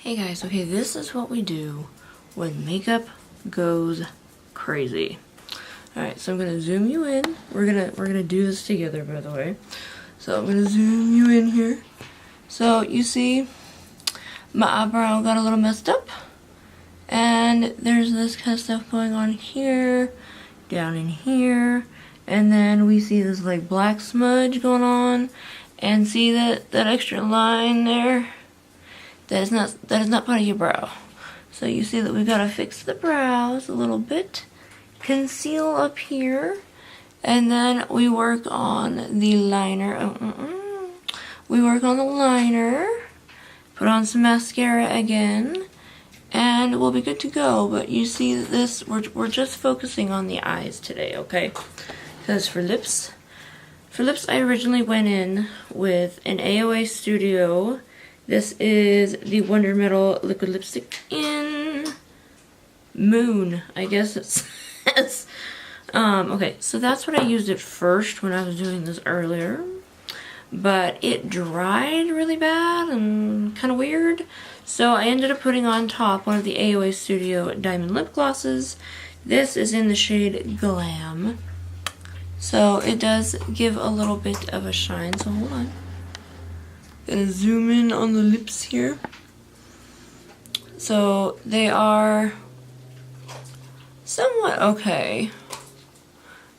Hey guys, okay, this is what we do when makeup goes crazy. Alright, so I'm gonna zoom you in. We're gonna do this together, by the way. So I'm gonna zoom you in here. So you see my eyebrow got a little messed up. And there's this kind of stuff going on here, down in here, and then we see this like black smudge going on, and see that extra line there? That is not part of your brow. So you see that we've got to fix the brows a little bit, conceal up here, and then we work on the liner. We work on the liner, put on some mascara again, and we'll be good to go. But you see this, we're just focusing on the eyes today, okay? Because for lips I originally went in with an AOA Studio. This is the Wonder Metal Liquid Lipstick in Moon, I guess it says. Okay, so that's what I used at first when I was doing this earlier. But it dried really bad and kind of weird. So I ended up putting on top one of the AOA Studio Diamond Lip Glosses. This is in the shade Glam. So it does give a little bit of a shine, so hold on. Gonna zoom in on the lips here. So they are somewhat okay.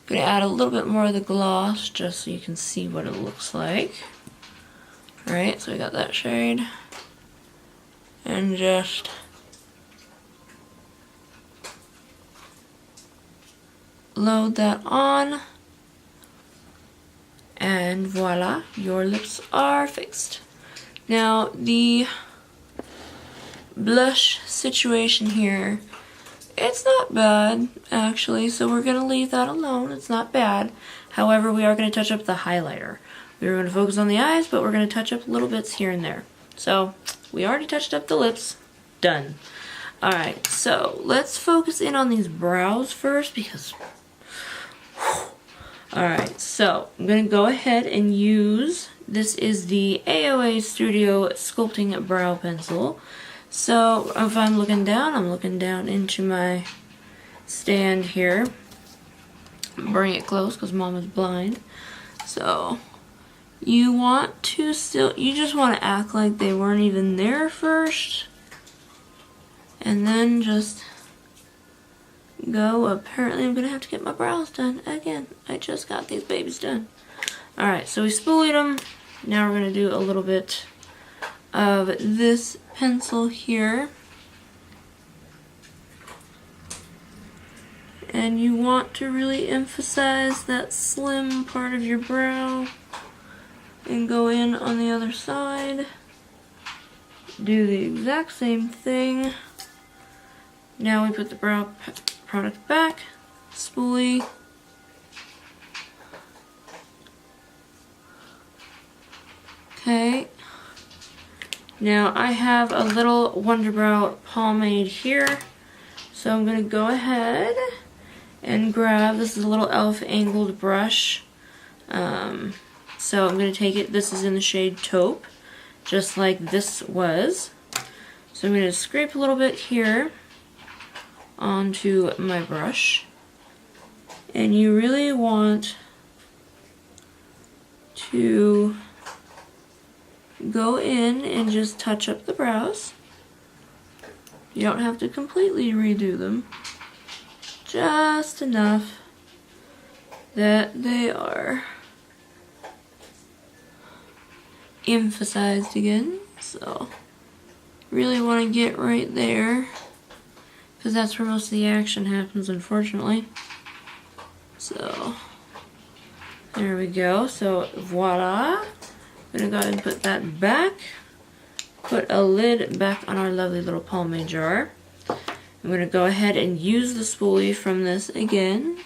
Gonna add a little bit more of the gloss just so you can see what it looks like. Alright, so we got that shade. And just load that on. And voila, your lips are fixed. Now, the blush situation here, it's not bad, actually, so we're going to leave that alone. It's not bad. However, we are going to touch up the highlighter. We were going to focus on the eyes, but we're going to touch up little bits here and there. So, we already touched up the lips. Done. Alright, so let's focus in on these brows first, because alright, so I'm going to go ahead and use, this is the AOA Studio Sculpting Brow Pencil. So if I'm looking down into my stand here. Bring it close because Mom is blind. So you want to you just want to act like they weren't even there first. And then just go. Apparently I'm gonna have to get my brows done again. I just got these babies done. Alright, so we spoolied them. Now we're gonna do a little bit of this pencil here. And you want to really emphasize that slim part of your brow. And go in on the other side. Do the exact same thing. Now we put the brow product back, spoolie, okay. Now I have a little Wonder Brow pomade here, so I'm going to go ahead and grab, this is a little e.l.f. angled brush, so I'm going to take it, this is in the shade Taupe, just like this was, so I'm going to scrape a little bit here onto my brush, and you really want to go in and just touch up the brows. You don't have to completely redo them, just enough that they are emphasized again. So really want to get right there, because that's where most of the action happens, unfortunately. So, there we go. So, voila. I'm going to go ahead and put that back. Put a lid back on our lovely little pomade jar. I'm going to go ahead and use the spoolie from this again.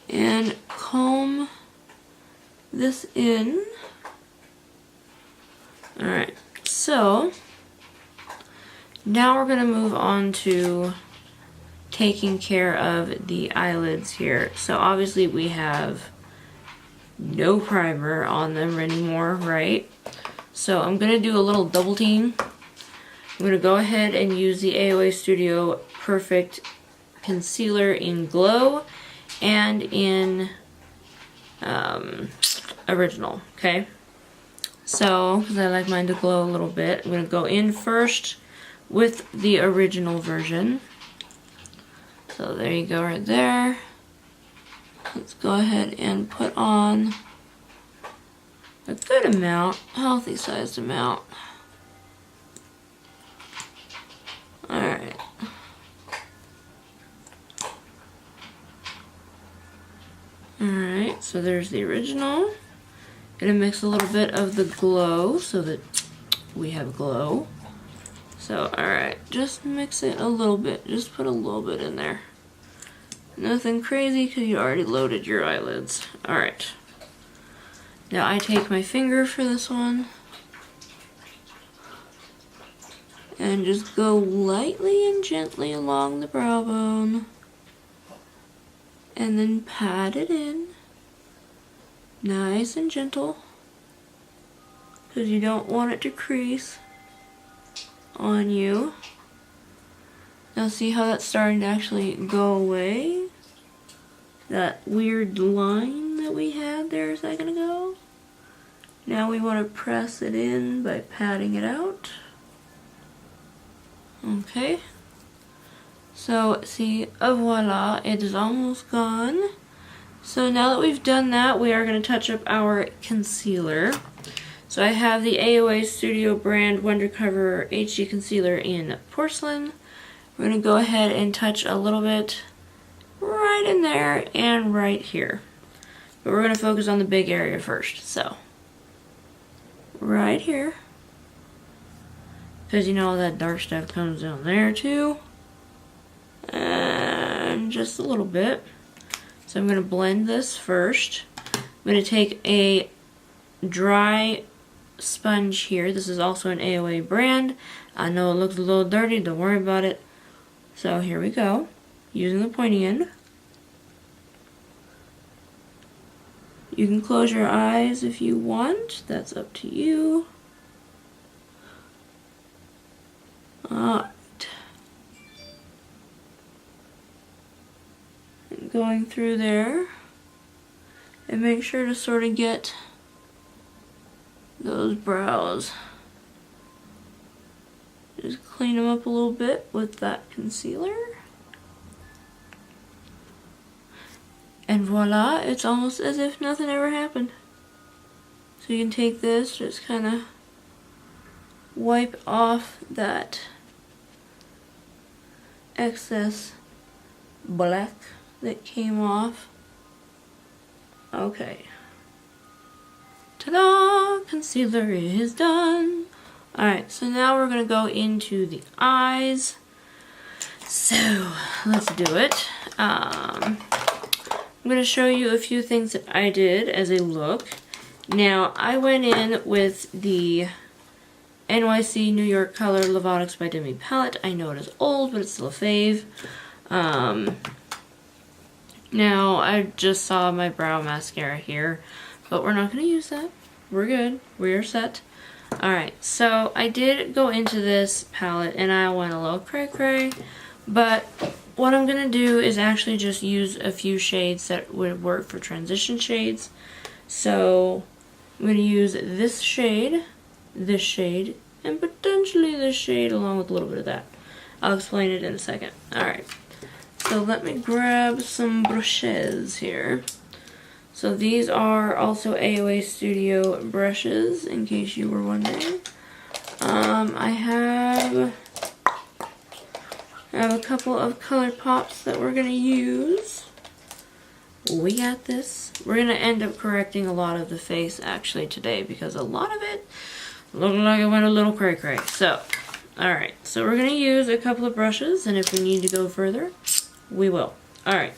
And comb this in. Alright, so now we're going to move on to taking care of the eyelids here. So obviously we have no primer on them anymore, right? So I'm going to do a little double team I'm going to go ahead and use the AOA Studio Perfect Concealer in Glow and in Original, okay? So, because I like mine to glow a little bit, I'm going to go in first with the original version. So there you go right there. Let's go ahead and put on a good amount, healthy sized amount. Alright. Alright, so there's the original. Gonna mix a little bit of the glow so that we have glow. So, alright, just mix it a little bit. Just put a little bit in there. Nothing crazy because you already loaded your eyelids. Alright. Now I take my finger for this one. And just go lightly and gently along the brow bone. And then pat it in. Nice and gentle. Because you don't want it to crease on you. Now see how that's starting to actually go away? That weird line that we had there a second ago. Now we want to press it in by patting it out. Okay. So see, voila, it is almost gone. So now that we've done that, we are going to touch up our concealer. So I have the AOA Studio brand Wonder Cover HD Concealer in Porcelain. We're going to go ahead and touch a little bit right in there and right here. But we're going to focus on the big area first. So, right here. Because you know all that dark stuff comes down there too. And just a little bit. So I'm going to blend this first. I'm going to take a dry sponge here. This is also an AOA brand. I know it looks a little dirty, don't worry about it. So here we go, using the pointy end. You can close your eyes if you want, that's up to you. Alright. Going through there, and make sure to sort of get those brows. Just clean them up a little bit with that concealer. And voila, it's almost as if nothing ever happened. So you can take this, just kind of wipe off that excess black that came off. Okay. Ta-da! Concealer is done. Alright, so now we're going to go into the eyes. So, let's do it. I'm going to show you a few things that I did as a look. Now, I went in with the NYC New York Color Lavotics by Demi palette. I know it is old, but it's still a fave. Now, I just saw my brow mascara here, but we're not going to use that. We're good. We're set. Alright, so I did go into this palette, and I went a little cray-cray, but what I'm going to do is actually just use a few shades that would work for transition shades. So, I'm going to use this shade, and potentially this shade along with a little bit of that. I'll explain it in a second. Alright. So let me grab some brushes here. So these are also AOA Studio brushes, in case you were wondering. I have a couple of color pops that we're going to use. We got this. We're going to end up correcting a lot of the face actually today, because a lot of it looked like it went a little cray-cray. So, alright. So we're going to use a couple of brushes, and if we need to go further, we will. Alright,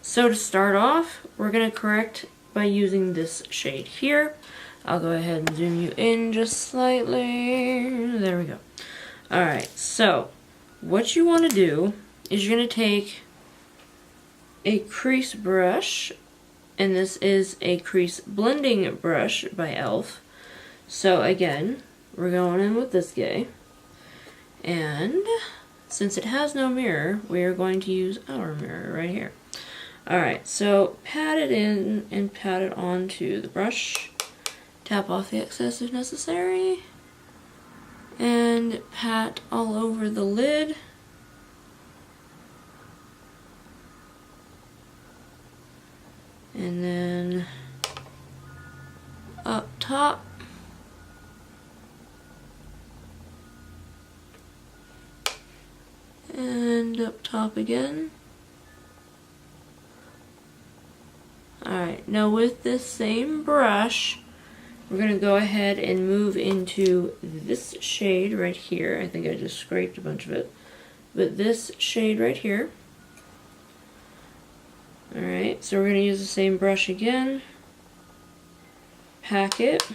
so to start off, we're going to correct by using this shade here. I'll go ahead and zoom you in just slightly. There we go. Alright, so what you want to do is you're going to take a crease brush, and this is a crease blending brush by e.l.f. So again, we're going in with this guy. And since it has no mirror, we are going to use our mirror right here. Alright, so pat it in and pat it onto the brush. Tap off the excess if necessary. And pat all over the lid. And then up top. And up top again. Alright, now with this same brush, we're going to go ahead and move into this shade right here. I think I just scraped a bunch of it. But this shade right here. Alright, so we're going to use the same brush again. Pack it.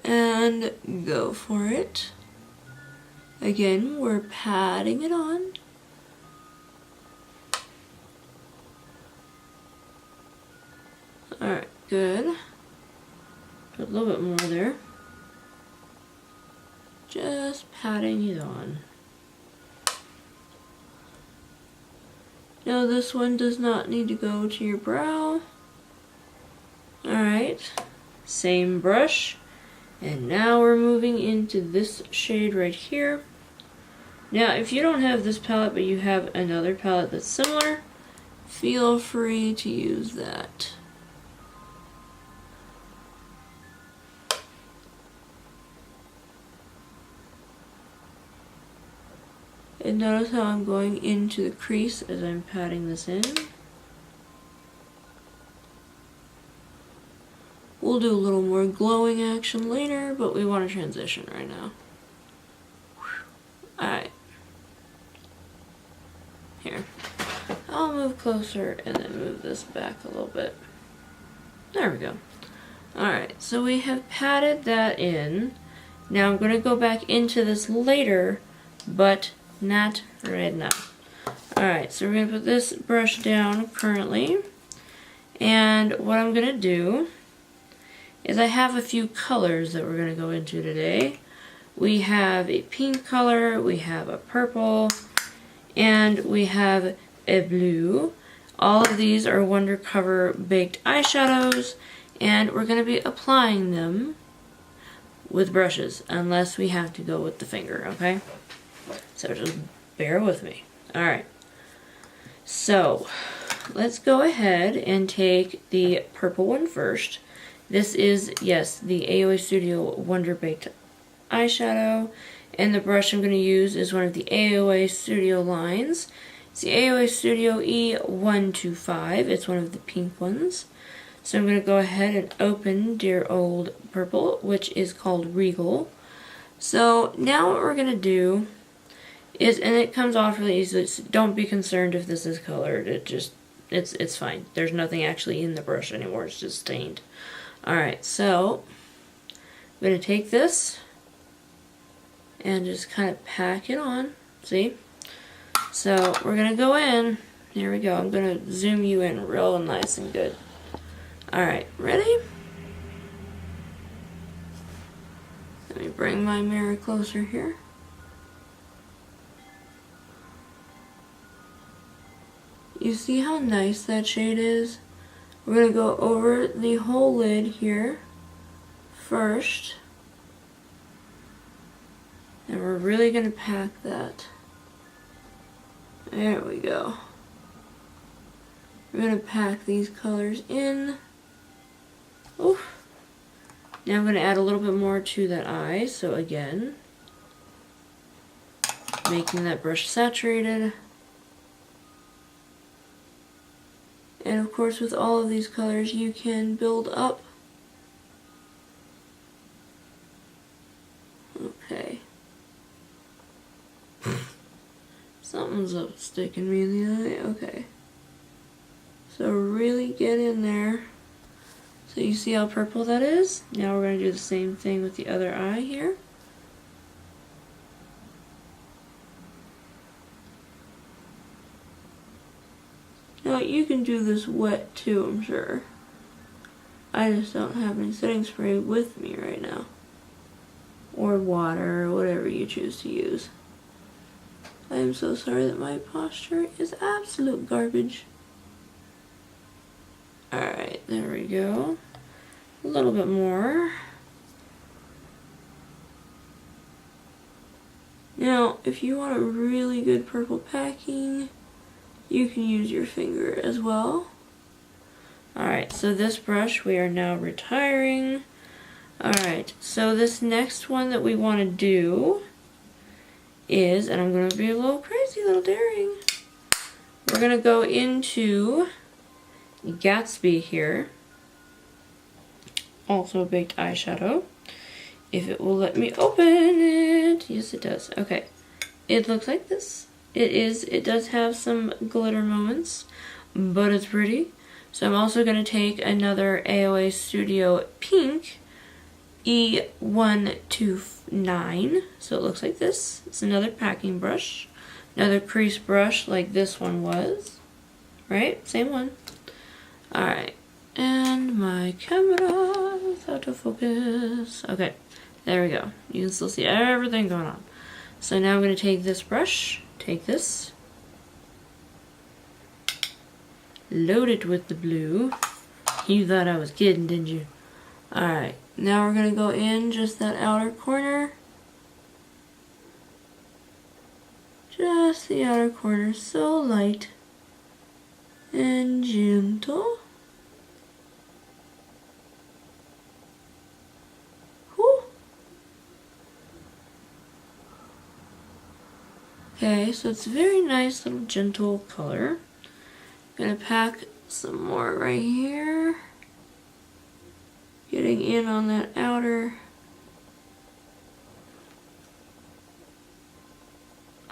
And go for it. Again, we're patting it on. Alright, good. Put a little bit more there. Just patting it on. Now this one does not need to go to your brow. Alright, same brush. And now we're moving into this shade right here. Now if you don't have this palette but you have another palette that's similar, feel free to use that. And notice how I'm going into the crease as I'm patting this in. We'll do a little more glowing action later, but we want to transition right now. Alright. Here. I'll move closer and then move this back a little bit. There we go. Alright, so we have patted that in. Now I'm going to go back into this later, but not right now. Alright, so we're going to put this brush down currently. And what I'm going to do is I have a few colors that we're going to go into today. We have a pink color, we have a purple, and we have a blue. All of these are Wondercover baked eyeshadows, and we're going to be applying them with brushes, unless we have to go with the finger, okay? So just bear with me. Alright, so let's go ahead and take the purple one first. This is, yes, the AOA Studio Wonder Baked eyeshadow, and the brush I'm going to use is one of the AOA Studio lines. It's the AOA Studio E125. It's one of the pink ones. So I'm going to go ahead and open Dear Old Purple, which is called Regal. So now what we're going to do is, and it comes off really easily, so don't be concerned if this is colored. It's fine. There's nothing actually in the brush anymore. It's just stained. Alright, so I'm going to take this and just kind of pack it on. See? So we're going to go in. Here we go. I'm going to zoom you in real nice and good. Alright, ready? Let me bring my mirror closer here. You see how nice that shade is? We're going to go over the whole lid here first. And we're really going to pack that. There we go. We're going to pack these colors in. Oof. Now I'm going to add a little bit more to that eye. So again, making that brush saturated. And of course with all of these colors you can build up. Okay. Something's up sticking me in the eye. Okay. So really get in there. So you see how purple that is? Now we're going to do the same thing with the other eye here. Now you can do this wet too, I'm sure. I just don't have any setting spray with me right now. Or or water, or whatever you choose to use. I am so sorry that my posture is absolute garbage. Alright, there we go. A little bit more. Now, if you want a really good purple packing, you can use your finger as well. Alright, so this brush we are now retiring. Alright, so this next one that we want to do is, and I'm going to be a little crazy, a little daring. We're going to go into Gatsby here. Also a baked eyeshadow. If it will let me open it. Yes, it does. Okay. It looks like this. It does have some glitter moments, but it's pretty. So I'm also going to take another AOA Studio Pink E129. So it looks like this. It's another packing brush. Another crease brush like this one was. Right? Same one. Alright. And my camera is out of focus. Okay. There we go. You can still see everything going on. So now I'm going to take this brush. Take this. Load it with the blue. You thought I was kidding, didn't you? Alright, now we're going to go in just that outer corner. Just the outer corner, so light and gentle. Whew. Okay, so it's a very nice little gentle color. Gonna pack some more right here. Getting in on that outer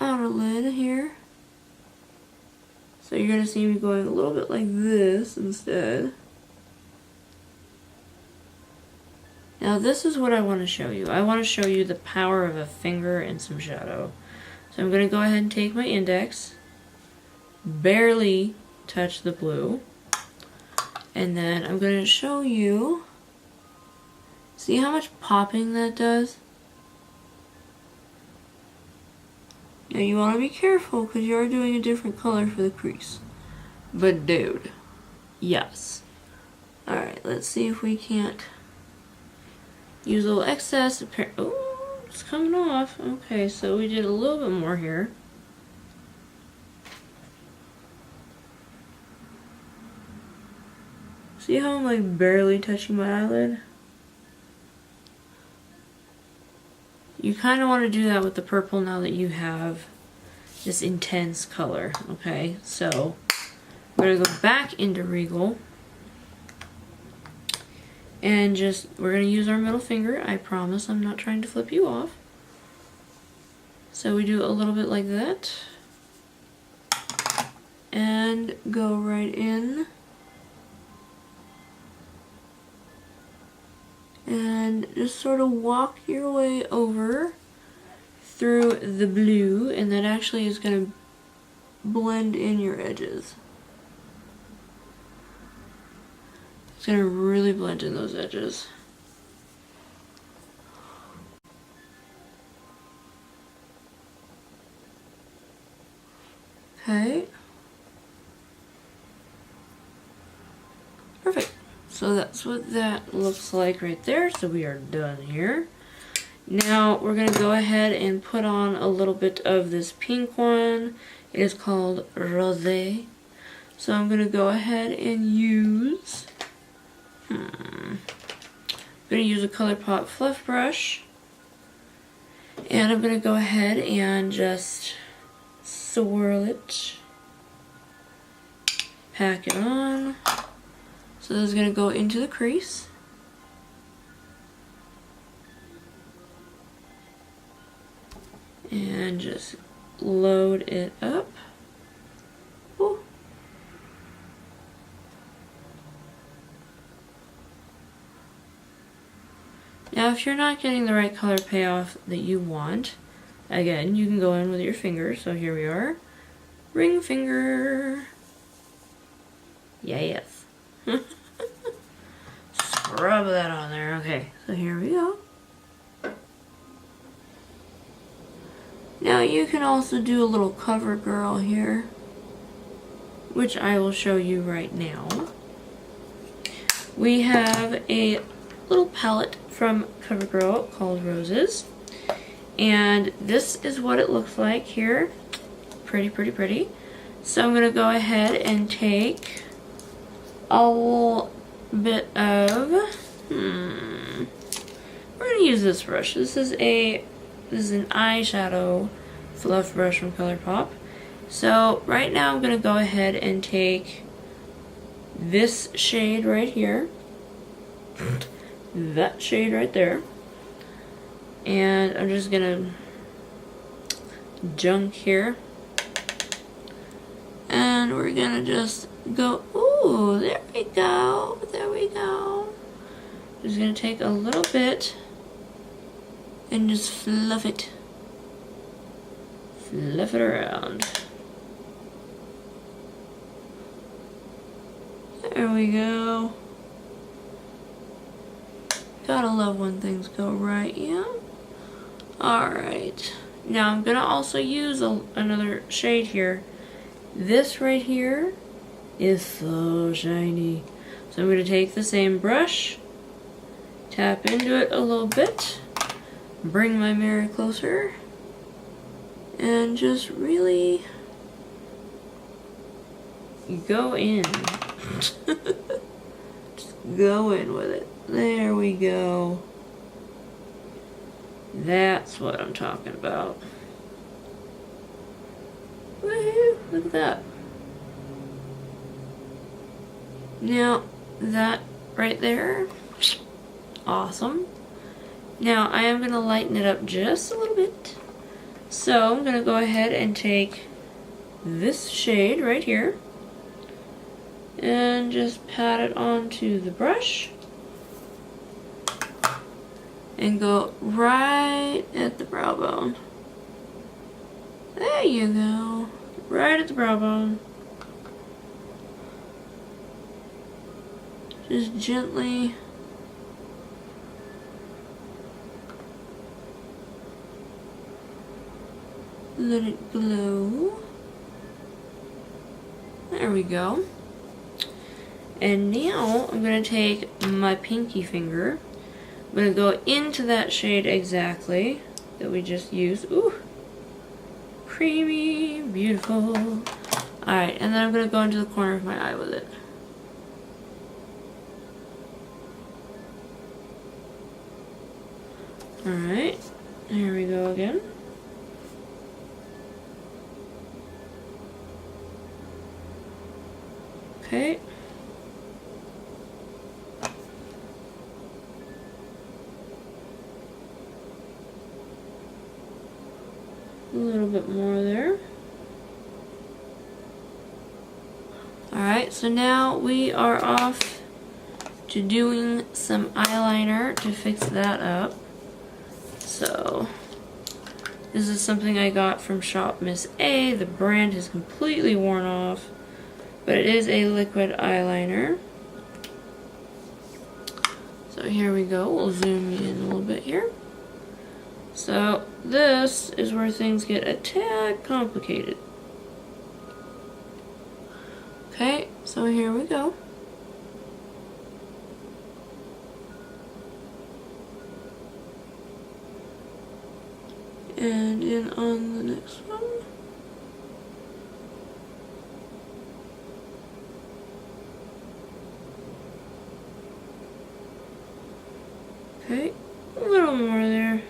lid here. So you're gonna see me going a little bit like this instead. Now this is what I want to show you. I want to show you the power of a finger and some shadow. So I'm gonna go ahead and take my index, barely touch the blue, and then I'm going to show you, see how much popping that does? Now you want to be careful because you are doing a different color for the crease. But dude, yes. Alright, let's see if we can't use a little excess. Oh, it's coming off. Okay, so we did a little bit more here. See how I'm like barely touching my eyelid? You kind of want to do that with the purple now that you have this intense color, okay? So we're going to go back into Regal and we're going to use our middle finger. I promise I'm not trying to flip you off. So we do a little bit like that and go right in. And just sort of walk your way over through the blue, and that actually is going to blend in your edges. It's going to really blend in those edges. Okay. Perfect. So that's what that looks like right there. So we are done here. Now we're going to go ahead and put on a little bit of this pink one. It is called Rosé. So I'm going to go ahead and use, I'm going to use a ColourPop fluff brush. And I'm going to go ahead and just swirl it. Pack it on. So this is going to go into the crease. And just load it up. Ooh. Now if you're not getting the right color payoff that you want, again, you can go in with your finger. So here we are. Ring finger. Yes. Scrub that on there. Okay, so here we go. Now you can also do a little CoverGirl here, which I will show you right now. We have a little palette from CoverGirl called Roses, and this is what it looks like here. Pretty, pretty, pretty. So I'm going to go ahead and take a little bit of, we're going to use this brush. This is an eyeshadow fluff brush from ColourPop. So right now I'm going to go ahead and take this shade right here, that shade right there, and I'm just going to junk here, and we're going to just go, ooh, there we go, there we go. Just going to take a little bit and just fluff it around. There we go. Gotta love when things go right, yeah? Alright. Now I'm gonna also use another shade here. This right here is so shiny. So I'm gonna take the same brush, tap into it a little bit, bring my mirror closer, and just really go in. Just go in with it. There we go. That's what I'm talking about. Woohoo! Look at that. Now, that right there, awesome. Now, I am going to lighten it up just a little bit. So, I'm going to go ahead and take this shade right here and just pat it onto the brush and go right at the brow bone. There you go. Right at the brow bone. Just gently let it glow. There we go. And now I'm going to take my pinky finger. I'm going to go into that shade exactly that we just used. Ooh, creamy, beautiful. Alright, and then I'm going to go into the corner of my eye with it. Alright, here we go again. Okay. A little bit more there. Alright, so now we are off to doing some eyeliner to fix that up. So, this is something I got from Shop Miss A. The brand has completely worn off, but it is a liquid eyeliner. So here we go. We'll zoom in a little bit here. So this is where things get a tad complicated. Okay, so here we go. And in on the next one. Okay, a little more there.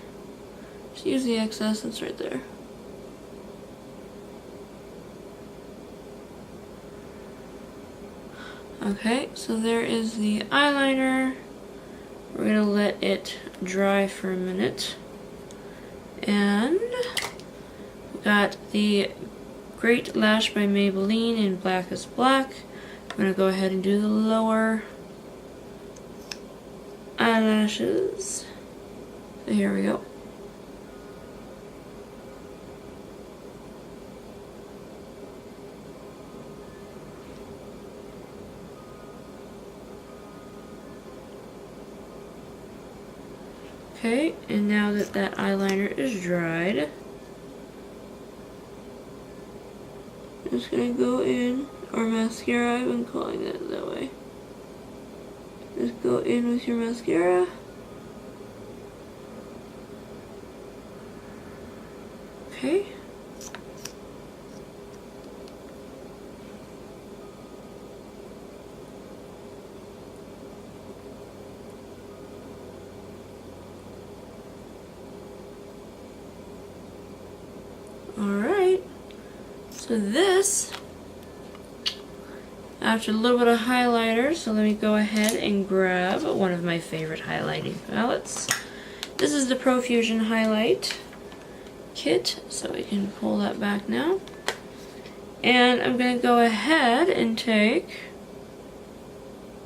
Just use the excess that's right there. Okay, so there is the eyeliner. We're gonna let it dry for a minute. And we got the Great Lash by Maybelline in Blackest Black. I'm gonna go ahead and do the lower eyelashes. So here we go. Okay, and now that that eyeliner is dried, Just gonna go in, or mascara, I've been calling it that way. Just go in with your mascara. Okay. Alright, so this, after a little bit of highlighter, so let me go ahead and grab one of my favorite highlighting palettes. This is the Profusion Highlight Kit, so we can pull that back now. And I'm going to go ahead and take,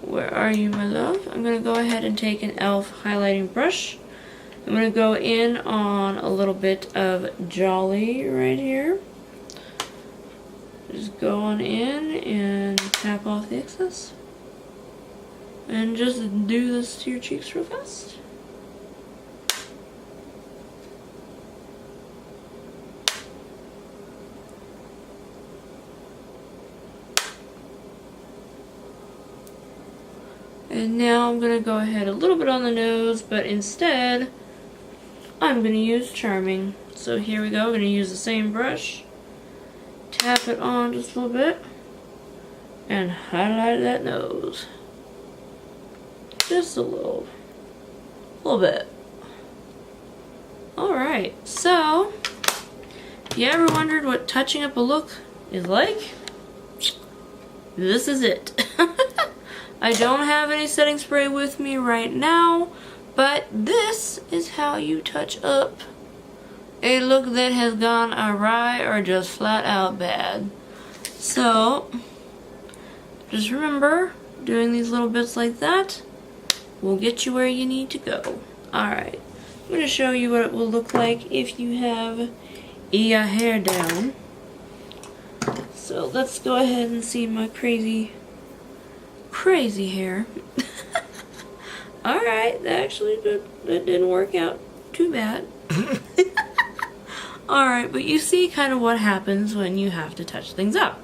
where are you, my love? I'm going to go ahead and take an e.l.f. highlighting brush. I'm going to go in on a little bit of Jolly right here. Just go on in and tap off the excess. And just do this to your cheeks real fast. And now I'm going to go ahead a little bit on the nose, but instead I'm going to use Charming. So here we go, I'm going to use the same brush, tap it on just a little bit, and highlight that nose. Just a little bit. Alright, so, if you ever wondered what touching up a look is like, this is it. I don't have any setting spray with me right now, but this is how you touch up a look that has gone awry or just flat out bad. So, just remember, doing these little bits like that will get you where you need to go. Alright, I'm going to show you what it will look like if you have your hair down. So let's go ahead and see my crazy hair. Alright, that didn't work out too bad. Alright, but you see kind of what happens when you have to touch things up.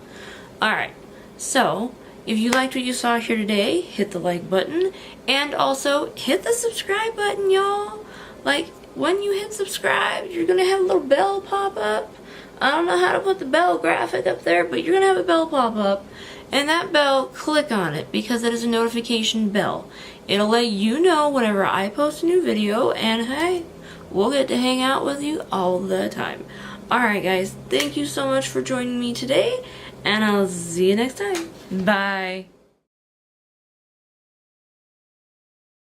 Alright, so if you liked what you saw here today, hit the like button, and also hit the subscribe button, y'all. Like, when you hit subscribe, you're gonna have a little bell pop up. I don't know how to put the bell graphic up there, but you're gonna have a bell pop up. And that bell, click on it, because it is a notification bell. It'll let you know whenever I post a new video, and hey, we'll get to hang out with you all the time. Alright guys, thank you so much for joining me today, and I'll see you next time. Bye!